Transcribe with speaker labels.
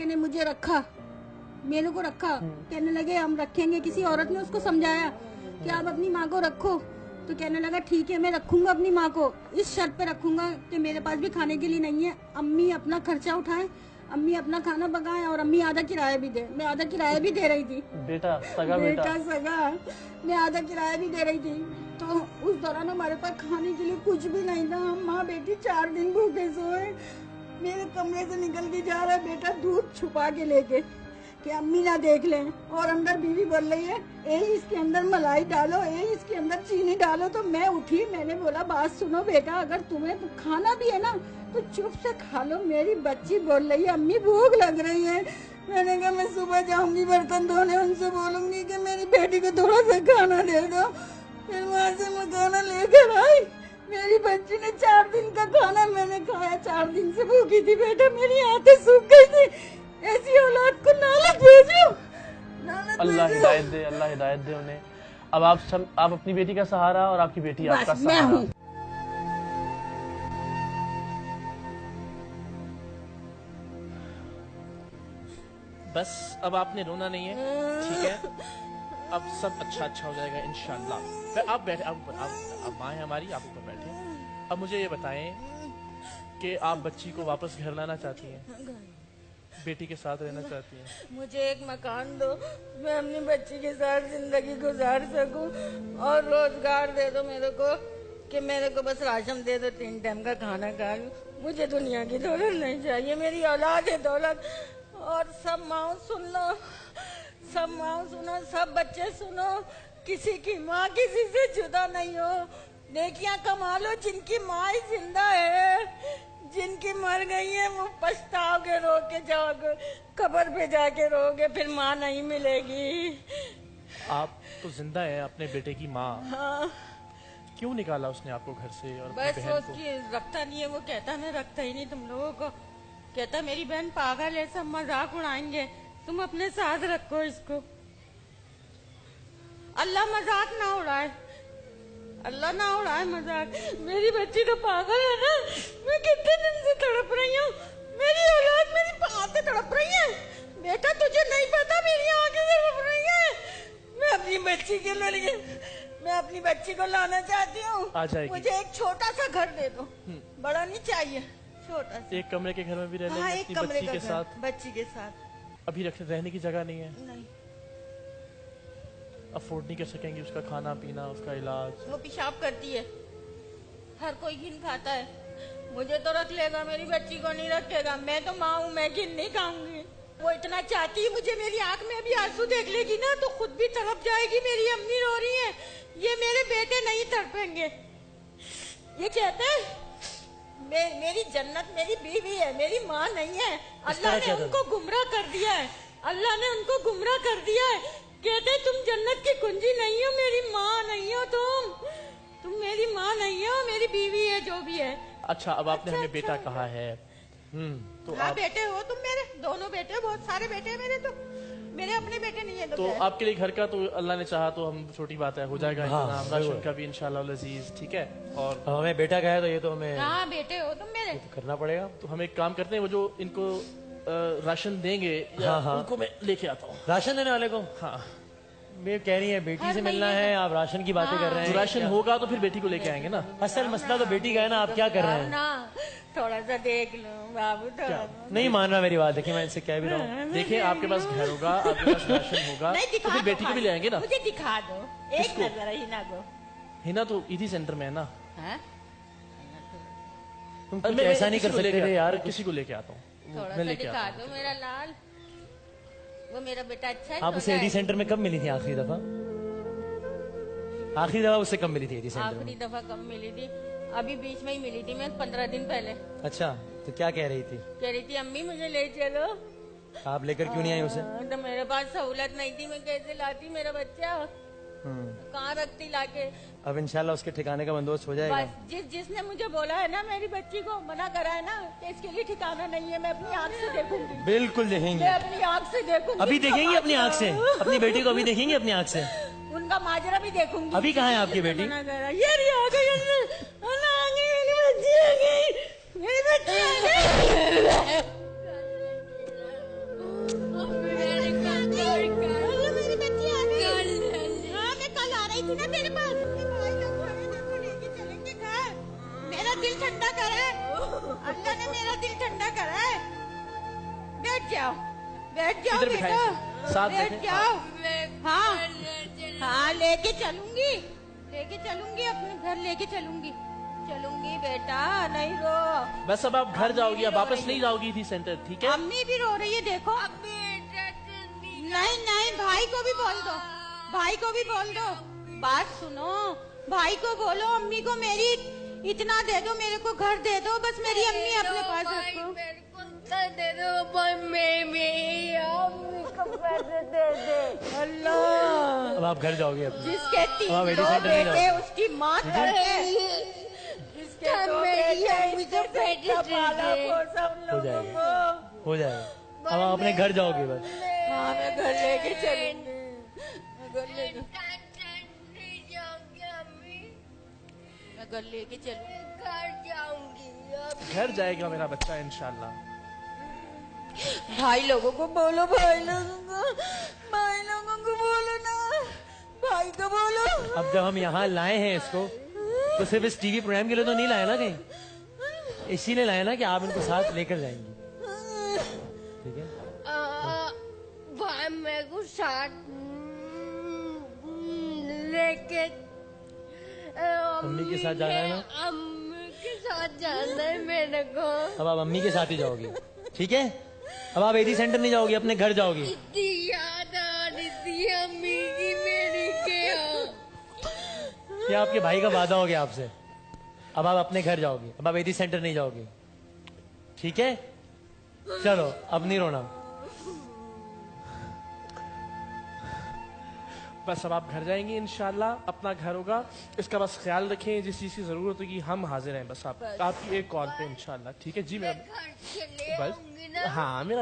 Speaker 1: बेटे ने मुझे रखा, मेरे को रखा। कहने लगे हम रखेंगे, किसी औरत ने उसको समझाया कि आप अपनी माँ को रखो, तो कहने लगा ठीक है मैं रखूंगा अपनी माँ को, इस शर्त पे रखूंगा कि मेरे पास भी खाने के लिए नहीं है, अम्मी अपना खर्चा उठाए, अम्मी अपना खाना पकाए और अम्मी आधा किराया भी दे। मैं आधा किराया भी दे रही थी,
Speaker 2: बेटा सगा
Speaker 1: सगा मैं आधा किराया भी दे रही थी। तो उस दौरान हमारे पास खाने के लिए कुछ भी नहीं था। हम माँ बेटी 4 दिन भूखे सोए। मेरे कमरे से निकल के जा रहा है बेटा दूध छुपा के लेके कि अम्मी ना देख लें, और अंदर बीवी बोल रही है ए इसके अंदर मलाई डालो, ए इसके अंदर चीनी डालो। तो मैं उठी, मैंने बोला बात सुनो बेटा, अगर तुम्हें खाना भी है ना तो चुप से खा लो। मेरी बच्ची बोल रही है अम्मी भूख लग रही है। मैंने कहा मैं सुबह जाऊंगी बर्तन धोने, उनसे बोलूंगी कि मेरी बेटी को थोड़ा सा खाना दे दो। फिर वहाँ से मैं खाना लेकर आई। मेरी बच्ची ने 4 दिन का खाना मैंने खाया, 4 दिन से भूखी थी बेटा, मेरी आंखें सूख गई थी। ऐसी औलाद को नालत भेजो,
Speaker 2: अल्लाह हिदायत दे, अल्लाह हिदायत दे उन्हें। अब आप अपनी बेटी का सहारा और आपकी बेटी आपका सहारा। बस अब आपने रोना नहीं है, ठीक है? अब सब अच्छा हो जाएगा इंशाल्लाह। आप बैठे, आप माँ है हमारी, आप ऊपर बैठे। अब मुझे ये बताएं कि आप बच्ची को वापस घर लाना चाहती हैं, बेटी के साथ रहना चाहती हैं?
Speaker 1: मुझे एक मकान दो, मैं अपनी बच्ची के साथ जिंदगी गुजार सकूं, और रोजगार दे दो मेरे को कि मेरे को बस राशन दे दो, 3 टाइम का खाना खा लूं। मुझे दुनिया की दौलत नहीं चाहिए, मेरी औलाद है दौलत। और सब माँ सुन लो, सब माँ सुनो, सब बच्चे सुनो, किसी की माँ किसी से जुदा नहीं हो। नेकियां कमा लो जिनकी माँ ही जिंदा है, जिनकी मर गई है वो पछताओगे, रो के जाओगे, कब्र पे जाके रोगे, फिर माँ नहीं मिलेगी।
Speaker 2: आप तो जिंदा है, अपने बेटे की माँ।
Speaker 1: हाँ।
Speaker 2: क्यों निकाला उसने आपको घर से? और
Speaker 1: बस वो उसकी रखता नहीं है, वो कहता मैं रखता ही नहीं तुम लोगों को, कहता मेरी बहन पागल है, सब मजाक उड़ाएंगे, तुम अपने साथ रखो इसको। अल्लाह मजाक ना उड़ाए, अल्लाह ना उड़ाए मजाक। मेरी बच्ची तो पागल है ना, मैं कितने दिन से तड़प रही हूँ, मेरी औलाद मेरी आंखें तड़प रही है। बेटा तुझे नहीं पता मेरी आंखें तड़प रही है। मैं अपनी बच्ची के लिए, मैं अपनी बच्ची को लाना चाहती हूँ। मुझे एक छोटा सा घर दे दो, बड़ा नहीं चाहिए, छोटा सा।
Speaker 2: एक कमरे के घर में भी रह लेंगे अपनी बच्ची के साथ?
Speaker 1: बच्ची के साथ।
Speaker 2: अभी रहने की जगह नहीं है?
Speaker 1: नहीं।
Speaker 2: अफोर्ड नहीं कर सकेंगे उसका खाना पीना, उसका इलाज?
Speaker 1: वो पेशाब करती है, हर कोई घिन खाता है, मुझे तो रख लेगा, मेरी बच्ची को नहीं रखेगा। मैं तो माँ हूँ, मैं घिन नहीं खाऊंगी। वो इतना चाहती है मुझे, मेरी आंख में भी आंसू देख लेगी ना तो खुद भी तड़प जाएगी, मेरी अम्मी रो रही है, ये मेरे बेटे नहीं तड़पेंगे। ये कहते हैं मेरी जन्नत मेरी बीवी है, मेरी माँ नहीं है। अल्लाह ने उनको गुमराह कर दिया है, अल्लाह ने उनको गुमराह कर दिया है। कहते तुम जन्नत की कुंजी नहीं हो, मेरी माँ नहीं हो, तुम मेरी माँ नहीं हो, मेरी बीवी है जो भी है।
Speaker 2: अच्छा, अब आपने हमें बेटा कहा है,
Speaker 1: तो हाँ आप बेटे हो तुम मेरे, दोनों बेटे, बहुत सारे बेटे हैं मेरे, तो मेरे अपने बेटे नहीं है।
Speaker 2: तो आपके लिए घर का तो अल्लाह ने चाहा तो हम, छोटी बात है, हो जाएगा इंतजाम, राशन का भी इंशाल्लाह अजीज, ठीक है? और
Speaker 3: हमें बेटा का है तो ये तो हमें,
Speaker 1: हाँ बेटे हो तुम मेरे,
Speaker 3: तो करना पड़ेगा।
Speaker 2: तो हम एक काम करते हैं, वो जो इनको राशन देंगे, उनको मैं लेके आता हूँ।
Speaker 3: राशन देने वाले को?
Speaker 2: हाँ,
Speaker 3: मैं कह रही है बेटी से मिलना है, आप राशन की बातें कर रहे हैं।
Speaker 2: राशन होगा तो फिर बेटी को लेके आएंगे ना।
Speaker 3: असल मसला तो बेटी का है ना, आप क्या कर रहे हैं?
Speaker 1: ना थोड़ा सा देख लो बाबू, थोड़ा
Speaker 3: नहीं मान रहा मेरी बात, देखिए मैं इनसे कह भी रहा हूँ।
Speaker 2: देखिए आपके पास घर होगा, आपके पास राशन होगा, तो फिर बेटी को भी ले आएंगे ना।
Speaker 1: मुझे दिखा दो एक नजर, हिना को।
Speaker 2: हिना तो इसी सेंटर में है ना।
Speaker 3: तुम कुछ ऐसा नहीं कर सकते थे यार,
Speaker 2: किसी को लेके आता हूँ,
Speaker 1: थोड़ा सा दिखा दो मेरा लाल, वो मेरा बेटा अच्छा है।
Speaker 3: आप उसे एडी सेंटर में कब मिली थी आखिरी दफा? आखिरी दफा उससे कब मिली थी एडी सेंटर में?
Speaker 1: आखिरी दफा कब मिली थी? अभी बीच में ही मिली थी मैं, 15 दिन पहले।
Speaker 3: अच्छा, तो क्या कह रही थी?
Speaker 1: कह रही थी अम्मी मुझे ले चलो।
Speaker 3: आप लेकर क्यों नहीं आई उसे?
Speaker 1: तो मेरे पास सहूलत नहीं थी, मैं कैसे लाती मेरा बच्चा, कहाँ रखती लाके।
Speaker 3: अब इंशाल्लाह उसके ठिकाने का बंदोबस्त हो जाएगा।
Speaker 1: बस जिसने मुझे बोला है ना, मेरी बच्ची को मना करा है ना कि इसके लिए ठिकाना नहीं है, मैं अपनी आँख से देखूंगी।
Speaker 3: बिल्कुल देखेंगे,
Speaker 1: मैं अपनी आँख से देखूंगी।
Speaker 3: अभी देखेंगे अपनी आँख से, अपनी बेटी को अभी देखेंगे अपनी आँख से,
Speaker 1: उनका माजरा भी देखूंगी।
Speaker 3: अभी कहाँ है आपकी बेटी?
Speaker 1: ये आ गई, मेरी बच्ची आ गई, मेरी बच्ची आ गई। बैठ जाओ
Speaker 2: इधर
Speaker 1: बेटा,
Speaker 2: बिठाएं, साथ
Speaker 1: बैठ
Speaker 2: बैठें।
Speaker 1: जाओ। हाँ लेके चलूंगी अपने घर लेके चलूंगी बेटा, नहीं रो।
Speaker 2: बस अब आप घर जाओगी, अब वापस नहीं जाओगी थी सेंटर, ठीक है?
Speaker 1: अम्मी भी रो रही है, देखो। नहीं भाई को भी बोल दो, बात सुनो, भाई को बोलो अम्मी को मेरी इतना दे दो, मेरे को घर दे दो, बस मेरी अम्मी अपने पास रखो।
Speaker 4: दे दो अम्मी को पैसे दे।
Speaker 1: अल्लाह,
Speaker 3: अब आप घर जाओगे अब।
Speaker 1: जिसके
Speaker 3: अब
Speaker 1: 3
Speaker 3: आप वेडिंग सेंटर नहीं
Speaker 1: बेटे
Speaker 3: जाओगे।
Speaker 1: उसकी माँ तड़पे, जिसके 2 बेटे उसको पेट पाला पोसा हम
Speaker 3: हो
Speaker 1: लोगों
Speaker 3: जाएगा,
Speaker 1: को।
Speaker 3: हो जाएगा। अब आप अपने घर जाओगे बस।
Speaker 1: हाँ मैं घर लेके चलूंगी, मैं घर लेके चलूंगी।
Speaker 4: घर जाऊंगी अब।
Speaker 2: घर जाएगा मेरा बच्चा इंशाल्लाह।
Speaker 1: भाई लोगों को बोलो, भाई लोगों को बोलो ना, भाई को बोलो।
Speaker 3: अब जब हम यहाँ लाए हैं इसको, तो सिर्फ इस टीवी प्रोग्राम के लिए तो नहीं लाए ना कहीं, इसीलिए लाए ना कि आप इनको साथ लेकर जाएंगी, ठीक है?
Speaker 4: भाई मेरे को साथ लेके
Speaker 3: अम्मी के साथ जाना है ना?
Speaker 4: अम्मी के साथ जाना है मेरे को।
Speaker 3: अब आप अम्मी के साथ ही जाओगे, ठीक है? अब आप एडी सेंटर नहीं जाओगे, अपने घर जाओगे।
Speaker 4: इतनी याद आ रही थी अम्मी की मेरी के।
Speaker 3: ये आपके भाई का वादा हो गया आपसे। अब आप अपने घर जाओगे, अब आप एडी सेंटर नहीं जाओगे, ठीक है? चलो अब नहीं रोना।
Speaker 2: बस अब आप घर जाएंगे इंशाल्लाह, अपना घर होगा, इसका बस ख्याल रखें, जिस चीज की जरूरत होगी हम हाजिर हैं, बस आप आपकी एक कॉल पे इंशाल्लाह, ठीक है जी? मेरा
Speaker 4: घर चले
Speaker 2: बस
Speaker 4: आऊंगी ना।
Speaker 2: हाँ, मेरा